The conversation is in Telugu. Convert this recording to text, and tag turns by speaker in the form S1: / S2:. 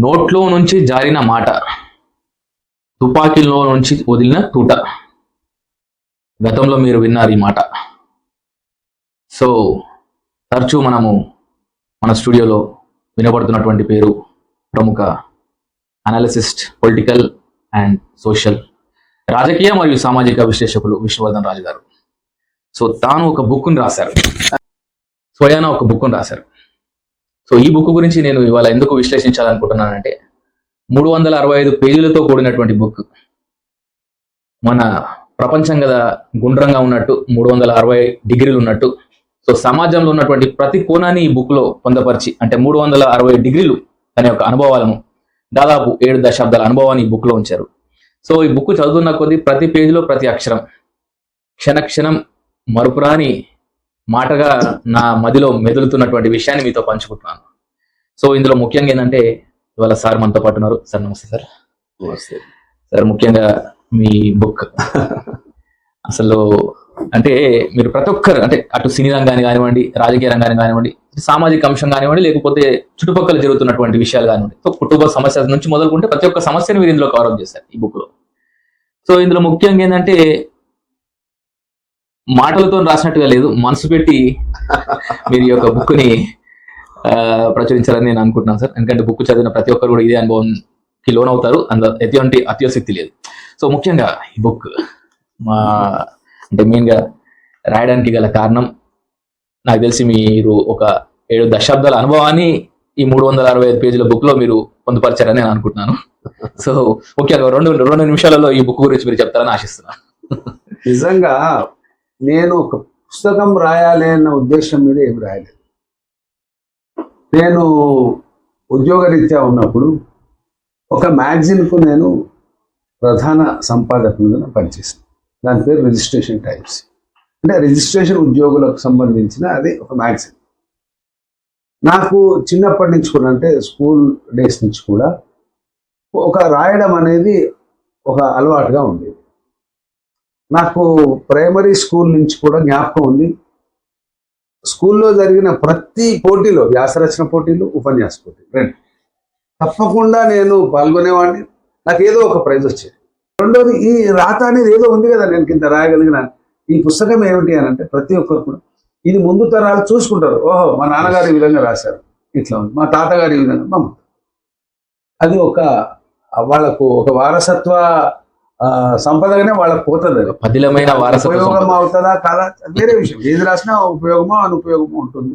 S1: నోట్లో నుంచి జారిన మాట, తుపాకీలో నుంచి వదిలిన తూట. గతంలో మీరు విన్నారు ఈ మాట. సో తరచూ మన స్టూడియోలో వినబడుతున్నటువంటి పేరు ప్రముఖ అనాలిసిస్ట్, పొలిటికల్ అండ్ సోషల్, రాజకీయ మరియు సామాజిక విశ్లేషకులు విష్ణువర్ధన్ రాజు గారు. సో తాను ఒక బుక్ని రాశారు, స్వయాన ఒక బుక్ని రాశారు. సో ఈ బుక్ గురించి నేను ఇవాళ ఎందుకు విశ్లేషించాలనుకుంటున్నానంటే, 365 పేజీలతో కూడినటువంటి బుక్. మన ప్రపంచం కదా గుండ్రంగా ఉన్నట్టు 360 డిగ్రీలు ఉన్నట్టు, సో సమాజంలో ఉన్నటువంటి ప్రతి కోణాన్ని ఈ బుక్ లో పొందపరిచి, అంటే 360 డిగ్రీలు అనే ఒక అనుభవాలను, దాదాపు 7 దశాబ్దాల అనుభవాన్ని ఈ బుక్ లో ఉంచారు. సో ఈ బుక్ చదువుతున్న కొద్దీ ప్రతి పేజీలో ప్రతి అక్షరం క్షణక్షణం మరుపురాని మాటగా నా మదిలో మెదులుతున్నటువంటి విషయాన్ని మీతో పంచుకుంటున్నాను. సో ఇందులో ముఖ్యంగా ఏంటంటే, ఇవాళ సార్ మనతో పాటు ఉన్నారు. సార్ నమస్తే. సార్
S2: నమస్తే
S1: సార్. ముఖ్యంగా మీ బుక్ అసలు అంటే మీరు ప్రతి ఒక్కరు, అంటే అటు సినీ రంగాన్ని కానివ్వండి, రాజకీయ రంగాన్ని కానివ్వండి, సామాజిక అంశం కానివ్వండి, లేకపోతే చుట్టుపక్కల జరుగుతున్నటువంటి విషయాలు కానివ్వండి, సో కుటుంబ సమస్య నుంచి మొదలుకుంటే ప్రతి ఒక్క సమస్యను మీరు ఇందులో కవర్ చేశారు ఈ బుక్ లో. సో ఇందులో ముఖ్యంగా ఏంటంటే, మాటలతో రాసినట్టుగా లేదు, మనసు పెట్టి మీరు ఈ యొక్క బుక్ ని ప్రచురించాలని నేను అనుకుంటున్నాను సార్. ఎందుకంటే బుక్ చదివిన ప్రతి ఒక్కరు కూడా ఇదే అనుభవంకి లోన్ అవుతారు, అందులో ఎటువంటి అత్యోశక్తి లేదు. సో ముఖ్యంగా ఈ బుక్ అంటే మెయిన్ గా రాయడానికి గల కారణం, నాకు తెలిసి మీరు ఒక 7 దశాబ్దాల అనుభవాన్ని ఈ 365 పేజీల బుక్ లో మీరు పొందుపరిచారని నేను అనుకుంటున్నాను. సో ముఖ్యంగా రెండు నిమిషాలలో ఈ బుక్ గురించి మీరు చెప్తారని ఆశిస్తున్నాను.
S2: నిజంగా నేను ఒక పుస్తకం రాయాలి అన్న ఉద్దేశం మీద ఏం రాయలేదు. నేను ఉద్యోగరీత్యా ఉన్నప్పుడు ఒక మ్యాగజిన్కు నేను ప్రధాన సంపాదకులుగా పనిచేస్తాను. దాని పేరు రిజిస్ట్రేషన్ టైమ్స్. అంటే రిజిస్ట్రేషన్ ఉద్యోగులకు సంబంధించిన అది ఒక మ్యాగజిన్. నాకు చిన్నప్పటి నుంచి కూడా, అంటే స్కూల్ డేస్ నుంచి కూడా ఒక రాయడం అనేది ఒక అలవాటుగా ఉండేది. నాకు ప్రైమరీ స్కూల్ నుంచి కూడా జ్ఞాపకం ఉంది. స్కూల్లో జరిగిన ప్రతి పోటీలో, వ్యాసరచన పోటీలు, ఉపన్యాస పోటీలు, రెండు తప్పకుండా నేను పాల్గొనేవాడిని. నాకు ఏదో ఒక ప్రైజ్ వచ్చేది. రెండోది, ఈ రాత అనేది ఏదో ఉంది కదా, నేను కింద రాయగలిగిన ఈ పుస్తకం ఏమిటి అని అంటే, ప్రతి ఒక్కరు కూడా ఇది ముందు తరాలు చూసుకుంటారు. ఓహో, మా నాన్నగారు ఈ విధంగా రాశారు, ఇట్లా ఉంది, మా తాతగారు ఈ విధంగా, మా అది ఒక వాళ్ళకు ఒక వారసత్వ సంపదగానే వాళ్ళకి పోతుంది.
S1: పదిలమైన వారసత్వ
S2: ఉపయోగం అవుతుందా కాదా వేరే విషయం. ఏది రాసినా ఉపయోగమో అనుపయోగమో ఉంటుంది.